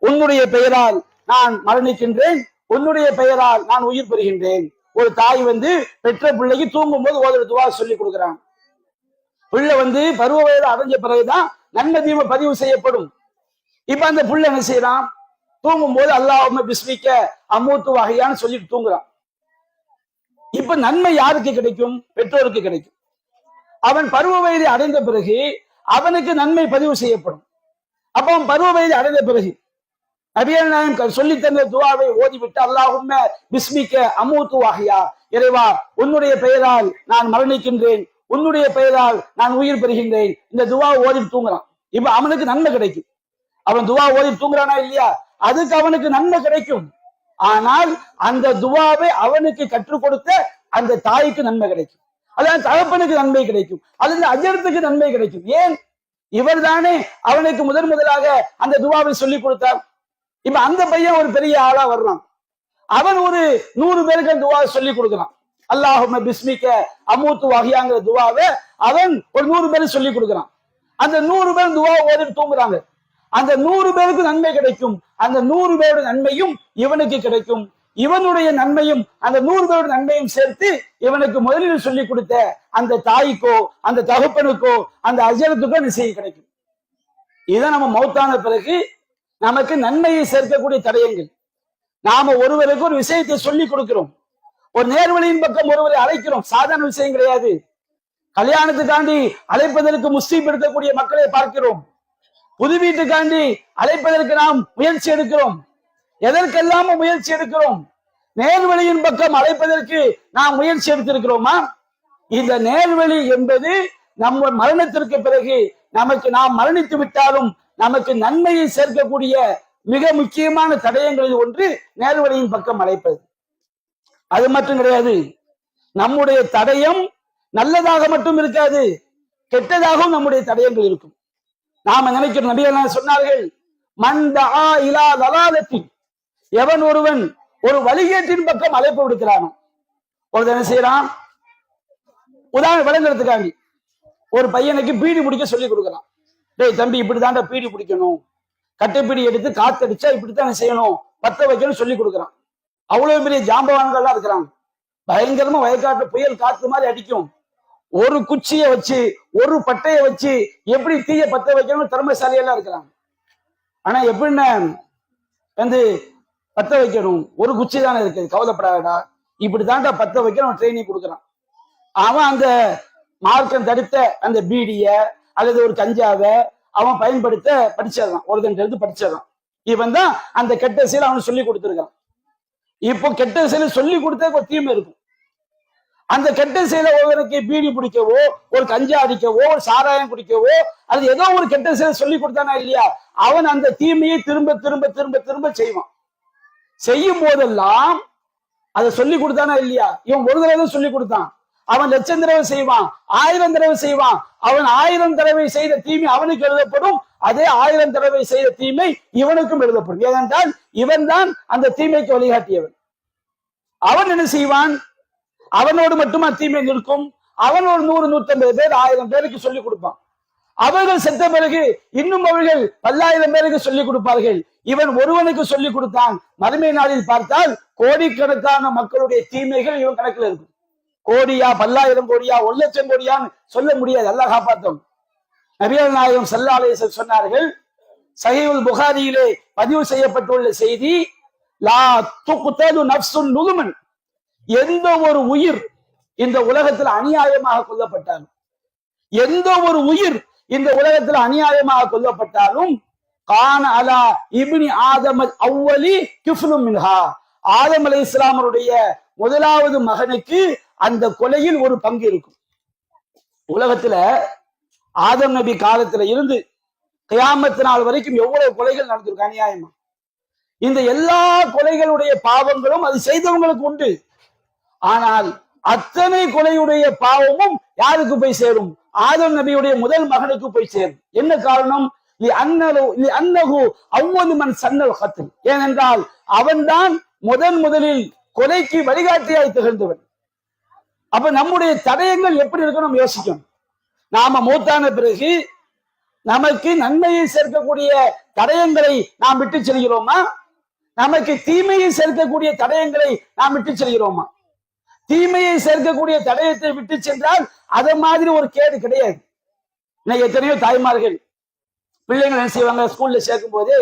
உன்னுடைய பெயரால் நான் மரணிக்கின்றேன், உன்னுடைய பெயரால் நான் உயிர் பெறுகின்றேன். ஒரு தாய் பெற்ற பிள்ளைக்கு தூங்கும் போது ஓதுற துவா சொல்லி கொடுக்கிறாங்க. பிள்ளை பருவ வயது அடைஞ்ச பிறகுதான் நன்மை தீமை பதிவு செய்யப்படும். இப்ப அந்த பிள்ளை என்ன செய்யறான், தூங்கும் போது அல்லாஹும்ம பிஸ்மிக்க அமூத்து வஹியான்னு சொல்லிட்டு தூங்குறான். இப்ப நன்மை யாருக்கு கிடைக்கும்? பெற்றோருக்கு கிடைக்கும். அவன் பருவ வயதை அடைந்த பிறகு அவனுக்கு நன்மை பதிவு செய்யப்படும். அப்ப அவன் பருவ வயதை அடைந்த பிறகு நபிகள் நாயகம் சொல்லி தந்த துவாவை ஓதிவிட்டு அல்லாஹும்ம பிஸ்மிக்க அமூத்து வஹியா, இறைவா உன்னுடைய பெயரால் நான் மரணிக்கின்றேன், உன்னுடைய பெயரால் நான் உயிர் பெறுகின்றேன், இந்த துவா ஓதி தூங்குறான். இப்ப அவனுக்கு நன்மை கிடைக்கும். அவன் துவா ஓதி தூங்குறானா இல்லையா, அதுக்கு அவனுக்கு நன்மை கிடைக்கும். ஆனால் அந்த துவாவை அவனுக்கு கற்றுக் கொடுத்த அந்த தாய்க்கு நன்மை கிடைக்கும், அதாவது தகப்பனுக்கு நன்மை கிடைக்கும், அல்லது அஜரத்துக்கு நன்மை கிடைக்கும். ஏன்? இவர் தானே அவனுக்கு முதலாக அந்த துவாவை சொல்லி கொடுத்தார். இப்ப அந்த பையன் ஒரு பெரிய ஆளா வர்றான், அவன் ஒரு 100 பேருக்கு துவா சொல்லி கொடுக்கிறான். அல்லாஹும்ம பிஸ்மிக்க அமூத்து வஹியாங்கிற துவாவை அவன் ஒரு 100 பேருக்கு சொல்லி கொடுக்கிறான். அந்த 100 பேர் துவா ஓதிட்டு தூங்குறாங்க. அந்த 100 பேருக்கு நன்மை கிடைக்கும். அந்த 100 பேருடைய நன்மையும் இவனுக்கு கிடைக்கும். இவனுடைய நன்மையும் அந்த 100 பேருடைய நன்மையும் சேர்த்து இவனுக்கு முதலில் சொல்லி கொடுத்த அந்த தாய்க்கோ அந்த தகப்பனுக்கோ அந்த அஜரத்துக்கோ நிச்சய கிடைக்கும். இதை நம்ம மௌத்தான பிறகு நமக்கு நன்மையை சேர்க்கக்கூடிய தடயங்கள். நாம ஒருவருக்கு ஒரு விஷயத்தை சொல்லி கொடுக்கிறோம், ஒரு நேர்வழியின் பக்கம் ஒருவரை அழைக்கிறோம், சாதாரண விஷயம் கிடையாது. கல்யாணத்துக்காண்டி அழைப்பதற்கு முஸ்லீம் எடுக்கக்கூடிய மக்களை பார்க்கிறோம், புது வீட்டுக்காண்டி அழைப்பதற்கு நாம் முயற்சி எடுக்கிறோம். எதற்கெல்லாம் முயற்சி எடுக்கிறோம்? நேர்வழியின் பக்கம் அழைப்பதற்கு நாம் முயற்சி எடுத்திருக்கிறோமா? இந்த நேர்வழி என்பது நம்ம மரணத்திற்கு பிறகு நமக்கு நாம் மரணித்து விட்டாலும் நமக்கு நன்மையை சேர்க்கக்கூடிய மிக முக்கியமான தடயங்களில் ஒன்று நேர்வழியின் பக்கம் அழைப்பது. அது மட்டும் கிடையாது, நம்முடைய தடயம் நல்லதாக மட்டும் இருக்காது, கெட்டதாகவும் நம்முடைய தடயங்கள் இருக்கும். நாம நினைக்கிற நபிகள் சொன்னார்கள், மன் தஆ இலா தலாலத்தின், எவன் ஒருவன் ஒரு வழிகேட்டின் பக்கம் அழைப்பு விடுக்கிறானோ. ஒரு என்ன செய்யறான், உதாரணம் விளங்குறதுக்காண்டி ஒரு பையனுக்கு பீடி பிடிக்க சொல்லி கொடுக்குறான். டேய் தம்பி, இப்படித்தாண்ட பீடி பிடிக்கணும், கட்டைப்பீடி எடுத்து காத்தடிச்சா இப்படித்தான் செய்யணும், பத்த வைக்கணும் சொல்லி கொடுக்குறான். அவ்வளவு பெரிய ஜாம்பவான்கள்லாம் இருக்கிறாங்க. பயங்கரமா வயக்காட்டு புயல் காத்து மாதிரி அடிக்கும். ஒரு குச்சியை வச்சு ஒரு பட்டையை வச்சு எப்படி தீய பத்த வைக்கணும் திறமைசாலியெல்லாம் இருக்கிறாங்க. ஆனா எப்படின்னு பத்த வைக்கணும், ஒரு குச்சி தானே இருக்குது, கவலைப்படாதடா, இப்படி தாண்டா பத்த வைக்கணும் ட்ரைனிங் கொடுக்குறான். அவன் அந்த மார்க்கம் தடுத்த அந்த பீடிய அல்லது ஒரு கஞ்சாவை அவன் பயன்படுத்த படிச்சிடறான், ஒருத்தன் படிச்சிடறான். இவன் தான் அந்த கெட்ட செயல் அவனுக்கு சொல்லி கொடுத்துருக்கான். இப்போ கெட்ட செயலை சொல்லி கொடுத்த ஒரு தீமை இருக்கும். அந்த கெட்ட செயலை ஒருவருக்கு பீடி பிடிக்கவோ, ஒரு கஞ்சா அடிக்கவோ, ஒரு சாராயம் குடிக்கவோ, அது ஏதோ ஒரு கெட்ட செயலை சொல்லி கொடுத்தானா இல்லையா, அவன் அந்த தீமையை திரும்ப திரும்ப திரும்ப திரும்ப செய்வான். செய்யும் போதெல்லாம் அதை சொல்லி கொடுத்தானா இல்லையா, இவன் ஒரு தடவை சொல்லி கொடுத்தான், அவன் 1,00,000 தடவை செய்வான், 1000 தடவை செய்வான். அவன் 1000 தடவை செய்த தீமை அவனுக்கு எழுதப்படும், அதே 1000 தடவை செய்த தீமை இவனுக்கும் எழுதப்படும். ஏனென்றால் இவன் தான் அந்த தீமைக்கு வழிகாட்டியவன். அவன் என்ன செய்வான், அவனோடு மட்டுமா தீமை நிற்கும், அவனோடு 100 150 பேர் 1000 பேருக்கு சொல்லிக் கொடுப்பான். அவர்கள் செத்த பிறகு இன்னும் அவர்கள் 10,000 பேருக்கு சொல்லிக் கொடுப்பார்கள். இவன் ஒருவனுக்கு சொல்லிக் கொடுத்தான். மறுமை நாளில் பார்த்தால் கோடிக்கணக்கான மக்களுடைய தீமைகள் இவன் கணக்கில் இருக்கும். கோடியா, 10,000 கோடியா, 1,00,000 கோடியான்னு சொல்ல முடியாது. அல்லாஹ் காப்பாற்றும். நபிகள் நாயகம் ஸல்லல்லாஹு அலைஹி வஸல்லம் சொன்னார்கள், சஹீஹுல் புகாரியிலே பதிவு செய்யப்பட்டுள்ள செய்தி, லா துக்தலு நஃப்சுன் நுதுமன், எந்த ஒரு உயிர் இந்த உலகத்தில் அநியாயமாக கொல்லப்பட்டாலும், எந்த ஒரு உயிர் இந்த உலகத்தில் அநியாயமாக கொல்லப்பட்டாலும், கான அலா இப்னி ஆதம் அவ்வலி கிஃப்லும் மின்ஹா, ஆதம் அலைஹிஸ்ஸலாமுடைய முதலாவது மகனுக்கு அந்த கொலையில் ஒரு பங்கு இருக்கும். உலகத்துல ஆதம் நபி காலத்துல இருந்து கியாமத் நாள் வரைக்கும் எவ்வளவு கொலைகள் நடந்திருக்கு அநியாயமா. இந்த எல்லா கொலைகளுடைய பாவங்களும் அது செய்தவங்களுக்கு உண்டு. ஆனால் அத்தனை கொலையுடைய பாவமும் யாருக்கு போய் சேரும், ஆதம் நபியுடைய முதல் மகனுக்கு போய் சேரும். என்ன காரணம், அவ்வளவு மன் சன்னல் கத்தில், ஏனென்றால் அவன்தான் முதலில் கொலைக்கு வழிகாட்டியாய் திகழ்ந்தவன். அப்ப நம்முடைய தடயங்கள் எப்படி இருக்கணும் யோசிக்கணும். நாம மூத்தான பிறகு நமக்கு நன்மையை சேர்க்கக்கூடிய தடயங்களை நாம் விட்டு செல்கிறோமா, நமக்கு தீமையை சேர்க்கக்கூடிய தடயங்களை நாம் விட்டு செல்கிறோமா? தீமையை சேர்க்கக்கூடிய தடயத்தை விட்டு சென்றால் அதை மாதிரி ஒரு கேடு கிடையாது. இன்னைக்கு எத்தனையோ தாய்மார்கள் பிள்ளைங்க என்ன செய்வாங்க, ஸ்கூல்ல சேர்க்கும் போது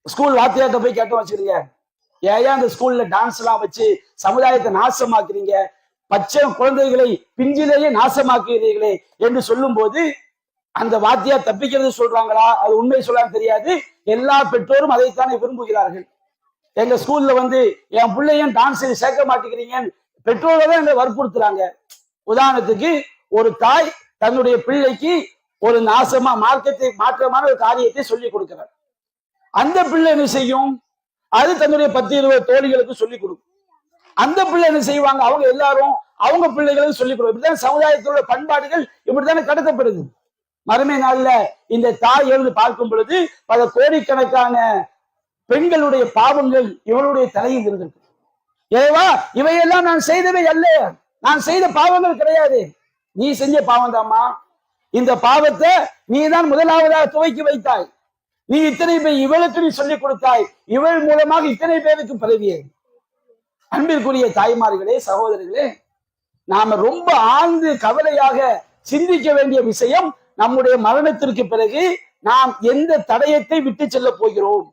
ஸ்கூல் வாத்தியார்ட்ட போய் கேட்டு வச்சிருங்க, ஏன் அந்த ஸ்கூல்ல டான்ஸ் எல்லாம் வச்சு சமுதாயத்தை நாசமாக்குறீங்க, பச்சை குழந்தைகளை பிஞ்சிலேயே நாசமாக்குகிறீர்களே என்று சொல்லும் போது அந்த வாத்தியார் தப்பிக்கிறது சொல்றாங்களா, அது உண்மை சொல்லான்னு தெரியாது. எல்லா பெற்றோரும் அதைத்தானே விரும்புகிறார்கள். எங்க ஸ்கூல்ல என் பிள்ளையும் டான்ஸ் சேர்க்க மாட்டேங்கிறீங்கன்னு பெற்றோரை தான் எங்களை வற்புறுத்துறாங்க. உதாரணத்துக்கு ஒரு தாய் தன்னுடைய பிள்ளைக்கு ஒரு மார்க்கத்தை மாற்றமான ஒரு காரியத்தை சொல்லிக் கொடுக்கிறார். அந்த பிள்ளை என்ன செய்யும், அது தன்னுடைய 10-20 தோழிகளுக்கு சொல்லிக் கொடுக்கும். அந்த பிள்ளை என்ன செய்வாங்க, அவங்க எல்லாரும் அவங்க பிள்ளைகளுக்கு சொல்லிக் கொடுக்கும். இப்படிதான் சமுதாயத்தோட பண்பாடுகள் இப்படித்தானே கடத்தப்படுது. மறுமை நாள்ல இந்த தாய் எழுந்து பார்க்கும் பொழுது பல கோடிக்கணக்கான பெண்களுடைய பாவங்கள் இவளுடைய தலையில் இருந்திருக்கு. ஏவா, இவையெல்லாம் நான் செய்தவை அல்ல, நான் செய்த பாவங்கள் கிடையாது, நீ செஞ்ச பாவம் தாமா. இந்த பாவத்தை நீ தான் முதலாவதாக துவக்கி வைத்தாய். நீ இத்தனை பேர் இவளுக்கு நீ சொல்லிக் கொடுத்தாய், இவள் மூலமாக இத்தனை பேருக்கு பரவியே. அன்பிற்குரிய தாய்மார்களே, சகோதரர்களே, நாம ரொம்ப ஆழ்ந்து கவலையாக சிந்திக்க வேண்டிய விஷயம், நம்முடைய மரணத்திற்கு பிறகு நாம் எந்த தடயத்தை விட்டு செல்ல போகிறோம்.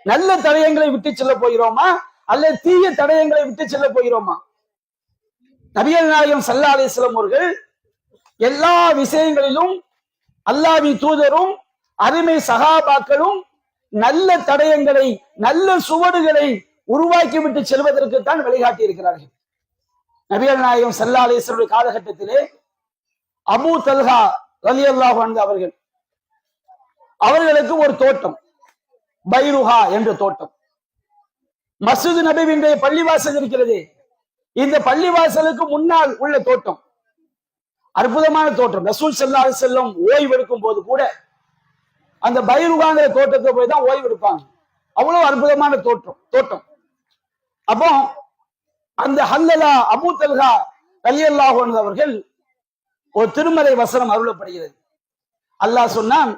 நல்ல தடயங்களை விட்டு செல்ல போகிறோமா, அல்லது தீய தடயங்களை விட்டு செல்ல போகிறோமா? நபிகள் நாயகம் ஸல்லல்லாஹு அலைஹி வஸல்லம் அவர்கள் எல்லா விஷயங்களிலும் அல்லாஹ்வின் தூதரும் அருமை சகாபாக்களும் நல்ல தடயங்களை, நல்ல சுவடுகளை உருவாக்கி விட்டு செல்வதற்கு தான் வழிகாட்டி இருக்கிறார்கள். நபிகள் நாயகம் ஸல்லல்லாஹு அலைஹி வஸல்லம் காலகட்டத்திலே அபூ தல்ஹா ரலியல்லாஹு அன்ஹு அவர்களுக்கு ஒரு தோட்டம், பைருஹா என்ற தோட்டம், மஸ்ஜித் நபவியுடைய பள்ளிவாசல் இருக்கிறது. இந்த பள்ளிவாசலுக்கு முன்னால் உள்ள தோட்டம் அற்புதமான தோட்டம். ரசூல் ஸல்லல்லாஹு அலைஹி வஸல்லம் ஓய்வு எடுக்கும் போது கூட அந்த பைருஹாங்கிற தோட்டத்தை போய் தான் ஓய்வு எடுப்பாங்க. அவ்வளவு அற்புதமான தோட்டம். அப்போ அந்த ஹல்லலா அபூ தல்ஹா ரலியல்லாஹு அன்ஹு அவர்கள் ஒரு திருமறை வசனம் அருளப்படுகிறது. அல்லாஹ் சொன்னான்,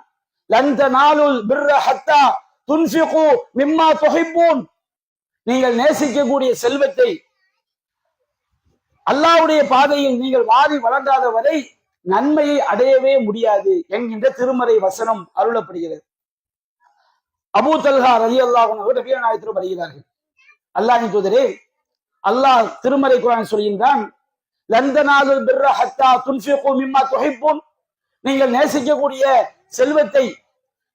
லன் தனாலுல் பிர்ர ஹத்தா துன்ஃபிகு மிம்மா துஹிப்பூன், நீங்கள் நேசிக்கக்கூடிய செல்வத்தை அல்லாஹ்வுடைய பாதையில் நீங்கள் வாரி வளர்ந்தாத வரை நன்மையை அடையவே முடியாது என்கின்ற திருமறை வசனம் அருளப்படுகிறது. அபூ தல்ஹா ரலியல்லாஹு அன்ஹு நபிகள் நாயகத்திடம் வருகிறார்கள். அல்லாஹ்வின் தூதரே, அல்லாஹ் திருமறை குர்ஆன் சொல்கின்றான், லந்தனாலுல் பிர்ர ஹத்தா துன்ஃபிகு மிம்மா துஹிப்புன், நீங்கள் நேசிக்கக்கூடிய செல்வத்தை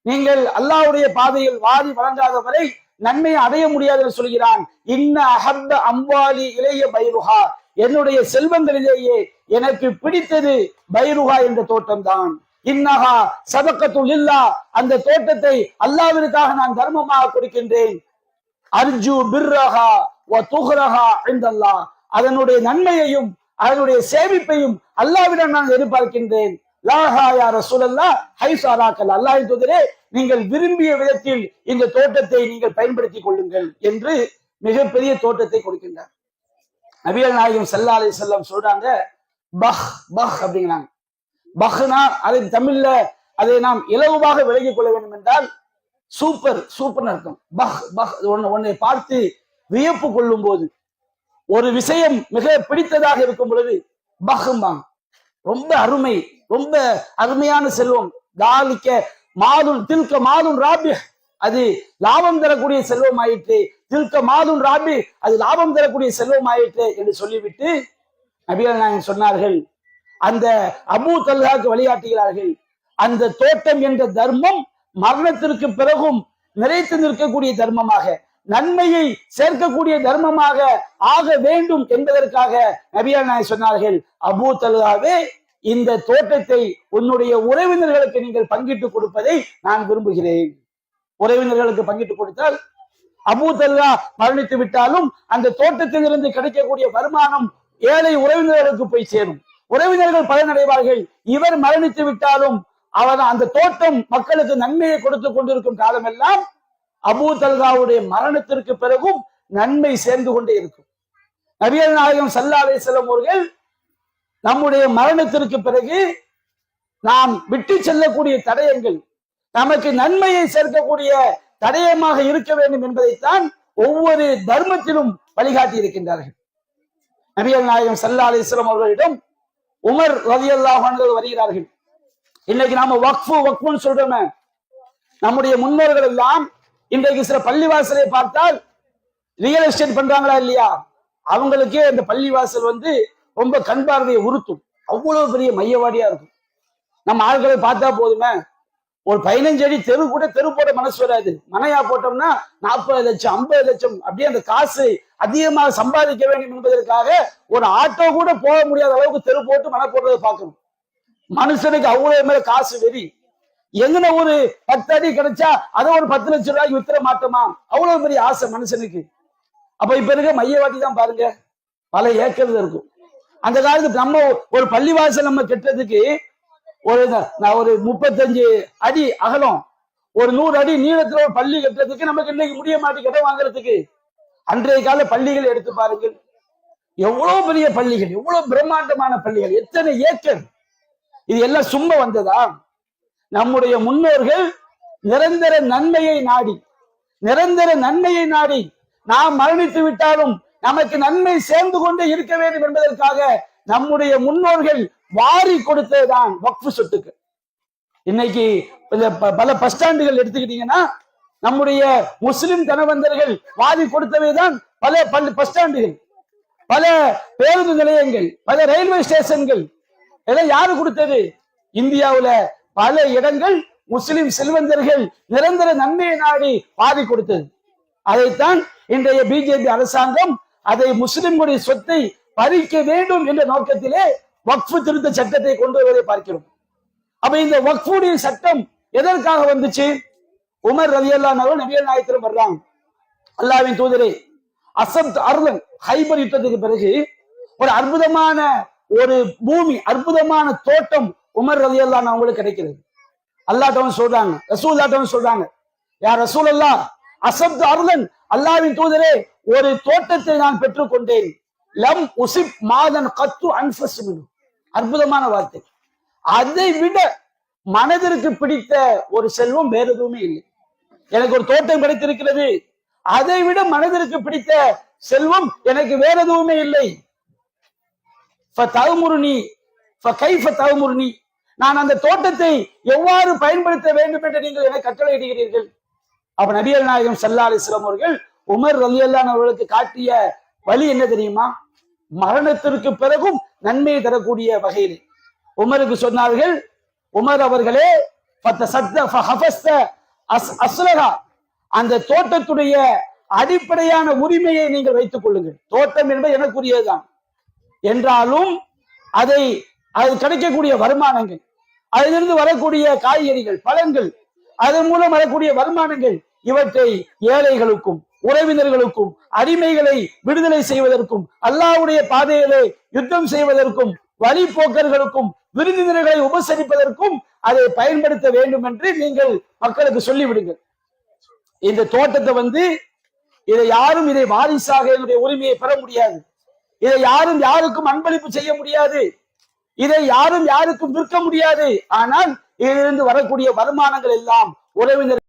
நீங்கள் அல்லாஹ்வுடைய பாதையில் வாரி வழங்காத வரை நன்மையை அடைய முடியாது என்று சொல்கிறான். இன்ன அஹப்ப அம்வாலி இலைய பைருஹா, என்னுடைய செல்வங்களிலேயே எனக்கு பிடித்தது பைருஹா என்ற தோட்டம் தான். இன்னஹா சதக்கத்துல் இல்லா, அந்த தோட்டத்தை அல்லாஹ்விற்காக நான் தர்மமாக கொடுக்கின்றேன். அர்ஜு பிர்ரஹா வ துஹ்ரஹா இன்தல்லாஹ், அதனுடைய நன்மையையும் அதனுடைய சேமிப்பையும் அல்லாஹ்விடம் நான் எதிர்பார்க்கின்றேன். லாஹா யா ரசூலல்லாஹ் ஹைஸு அராக்கல், அல்லாஹ்வின் தூதரே நீங்கள் விரும்பிய விதத்தில் இந்த தோட்டத்தை நீங்கள் பயன்படுத்திக் கொள்ளுங்கள் என்று மிகப்பெரிய தோட்டத்தை கொடுக்கின்றார். நபிகள் நாயகம் ஸல்லல்லாஹு அலைஹி வஸல்லம் சொல்றாங்க, பஹ் பஹ் அப்படிங்கிறாங்க. பஹ்னா அதை தமிழ்ல அதை நாம் இலகுவாக விலகிக் கொள்ள வேண்டும் என்றால் சூப்பர் சூப்பர் அர்த்தம். பஹ் பஹ், ஒன்னை பார்த்து வியப்பு கொள்ளும் போது, ஒரு விஷயம் மிக பிடித்ததாக இருக்கும் பொழுது பஹ்ம்பாங்க. ரொம்ப அருமை, ரொம்ப அருமையான செல்வம். தாலிக்க மாதுன் தில்க மாதுன் ராபி, அது லாபம் தரக்கூடிய செல்வம் ஆயிற்று. தில்க மாதுன் ராபி, அது லாபம் தரக்கூடிய செல்வம் ஆயிற்று என்று சொல்லிவிட்டு நபிகள் நாயகம் சொன்னார்கள், அந்த அபூ தல்ஹாக்கு வழிகாட்டுகிறார்கள், அந்த தோட்டம் என்ற தர்மம் மரணத்திற்கு பிறகும் நிறைத்து நிற்கக்கூடிய தர்மமாக, நன்மையை சேர்க்கக்கூடிய தர்மமாக ஆக வேண்டும் என்பதற்காக நபிகள் நாயகம் சொன்னார்கள், அபூ தல்ஹாவே இந்த தோட்டத்தை உன்னுடைய உறவினர்களுக்கு நீங்கள் பங்கிட்டு கொடுப்பதை நான் விரும்புகிறேன். உறவினர்களுக்கு பங்கிட்டு கொடுத்தால் அபூ தல்ஹா மரணித்து விட்டாலும் அந்த தோட்டத்தில் இருந்து கிடைக்கக்கூடிய வருமானம் ஏழை உறவினர்களுக்கு போய் சேரும், உறவினர்கள் பலனடைவார்கள். இவர் மரணித்து விட்டாலும் அவர் அந்த தோட்டம் மக்களுக்கு நன்மையை கொடுத்து கொண்டிருக்கும் காலமெல்லாம் அபூ தல்ஹாவுடைய மரணத்திற்கு பிறகும் நன்மை சேர்ந்து கொண்டே இருக்கும். நபிகள் நாயகம் ஸல்லல்லாஹு அலைஹி வஸல்லம் அவர்கள் நம்முடைய மரணத்திற்கு பிறகு நாம் விட்டு செல்லக்கூடிய தடயங்கள் நமக்கு நன்மையை சேர்க்கக்கூடிய தடயமாக இருக்க வேண்டும் என்பதைத்தான் ஒவ்வொரு தர்மத்திலும் வழிகாட்டி இருக்கின்றார்கள். நபிகள் நாயகம் ஸல்லல்லாஹு அலைஹி வஸல்லம் அவர்களிடம் உமர் ரலியல்லாஹு அன்ஹு வருகிறார்கள். இன்னைக்கு நாம வக்ஃப்னு சொல்றோமே, நம்முடைய முன்னோர்கள் எல்லாம் இன்றைக்கு சில பள்ளிவாசலை பார்த்தால் ரியல் எஸ்டேட் பண்றாங்களா இல்லையா, அவங்களுக்கே அந்த பள்ளிவாசல் ரொம்ப கண் பார்வையை உறுத்தும். அவ்வளவு பெரிய மையவாடியா இருக்கும். நம்ம ஆட்களை பார்த்தா போதுமே, ஒரு 15 அடி தெரு கூட தெரு போட மனசு வராது. மனையா போட்டோம்னா 40 லட்சம் 50 லட்சம் அப்படியே அந்த காசு அதிகமாக சம்பாதிக்க வேண்டும் என்பதற்காக ஒரு ஆட்டோ கூட போக முடியாத அளவுக்கு தெரு போட்டு மனை போடுறதை பார்க்கணும். மனுஷனுக்கு அவ்வளவு மேல காசு வெறி. எங்கன ஒரு 10 அடி கிடைச்சா அதை ஒரு 10 லட்சம் ரூபாய்க்கு வித்துற மாட்டோமா, அவ்வளவு பெரிய ஆசை மனுஷனுக்கு. அப்ப இப்ப இருக்க மையவாடி தான் பாருங்க, பல ஏக்கர்கள் இருக்கும். அந்த காலத்துக்கு நம்ம ஒரு பள்ளிவாசல் நம்ம கெட்டதுக்கு ஒரு 35 அடி அகலம், ஒரு 100 அடி நீளத்துல ஒரு பள்ளி கட்டுறதுக்கு நமக்கு இன்னைக்கு முடிய மாட்டேங்குது இடம் வாங்குறதுக்கு. அன்றைய கால பள்ளிகளை எடுத்து பாருங்கள், எவ்வளவு பெரிய பள்ளிகள், எவ்வளவு பிரம்மாண்டமான பள்ளிகள், எத்தனை ஏக்கர். இது எல்லாம் சும்மா வந்ததா? நம்முடைய முன்னோர்கள் நிரந்தர நன்மையை நாடி நாம் மரணித்து விட்டாலும் நமக்கு நன்மை சேர்ந்து கொண்டே இருக்க வேண்டும் என்பதற்காக நம்முடைய முன்னோர்கள் வாரி கொடுத்ததுதான் வக்ஃப் சொத்துக்கு. இன்னைக்கு பல பஸ் ஸ்டாண்டுகள் எடுத்துக்கிட்டீங்கன்னா நம்முடைய முஸ்லிம் தனவந்தர்கள் வாரி கொடுத்தவைதான் பல பஸ் ஸ்டாண்டுகள், பல பேருந்து நிலையங்கள், பல ரயில்வே ஸ்டேஷன்கள். இதெல்லாம் யாரு கொடுத்தது? இந்தியாவுல பல இடங்கள் முஸ்லிம் செல்வந்தர்கள் நிரந்தர நன்மையை நாடி வாரி கொடுத்தது. அதைத்தான் இன்றைய பிஜேபி அரசாங்கம் அதை முஸ்லிம்களுடைய சொத்தை பறிக்க வேண்டும் என்ற நோக்கத்திலே வக்ஃப் திருத்த சட்டத்தை கொண்டு வருவதை பார்க்கிறோம். அப்ப இந்த வக்ஃபுடைய சட்டம் எதற்காக வந்துச்சு? உமர் ரலியல்லாஹு அன்ஹு நபிகள் நாயகத்திடம் வர்றாங்க, அல்லாஹ்வின் தூதரே, அஸப்த் அர்லன், ஹைபர் யுத்தத்துக்கு பிறகு ஒரு அற்புதமான ஒரு பூமி, அற்புதமான தோட்டம் உமர் ரலியல்லாஹு அன்ஹு அவங்களுக்கு கிடைக்கிறது. அல்லாஹ்வின் சொல்றாங்க, ரசூலுல்லாஹ் சொல்றாங்க, யா ரசூலல்லாஹ், அஸப்த் அர்லன், அல்லாஹ்வின் தூதரே, ஒரு தோட்டத்தை நான் பெற்றுக்கொண்டேன். லம் உசிப் மாதன் கத்து அன்ஃபஸ் மினு. அற்புதமான வார்த்தை. அதை விட மனதிற்கு பிடித்த ஒரு செல்வம் வேற எதுவுமே இல்லை. எனக்கு ஒரு தோட்டம் கிடைத்திருக்கிறது, அதை விட மனதிற்கு பிடித்த செல்வம் எனக்கு வேற எதுவுமே இல்லை. நான் அந்த தோட்டத்தை எவ்வாறு பயன்படுத்த வேண்டும் என்று நீங்கள் எனக்கு கட்டளையிடுகிறீர்கள். அப்ப நபிகள் நாயகம் ஸல்லல்லாஹு அலைஹி வஸல்லம் அவர்கள் உமர் ரலியல்லாஹு அன்ஹு அவர்களுக்கு காட்டிய வழி என்ன தெரியுமா? மரணத்திற்கு பிறகும் நன்மையை தரக்கூடிய வகையில் உமருக்கு சொன்னார்கள், உமர் அவர்களே, அந்த தோட்டத்துடைய அடிப்படையான உரிமையை நீங்கள் வைத்துக் கொள்ளுங்கள். தோட்டம் என்பது எனக்குரியதுதான் என்றாலும் அது கிடைக்கக்கூடிய வருமானங்கள், அதிலிருந்து வரக்கூடிய காய்கறிகள், பழங்கள், அதன் மூலம் வரக்கூடிய வருமானங்கள், இவற்றை ஏழைகளுக்கும் உறவினர்களுக்கும் அடிமைகளை விடுதலை செய்வதற்கும் அல்லாஹ்வுடைய பாதையிலே யுத்தம் செய்வதற்கும் வழிபோக்கர்களுக்கும் விருந்தினர்களை உபசரிப்பதற்கும் அதை பயன்படுத்த வேண்டும் என்று நீங்கள் மக்களுக்கு சொல்லிவிடுங்கள். இந்த தோட்டத்தை இதை யாரும் இதை வாரிசாக என்னுடைய உரிமையை பெற முடியாது. இதை யாரும் யாருக்கும் அன்பளிப்பு செய்ய முடியாது. இதை யாரும் யாருக்கும் விற்க முடியாது. ஆனால் இதிலிருந்து வரக்கூடிய வருமானங்கள் எல்லாம் உறவினர்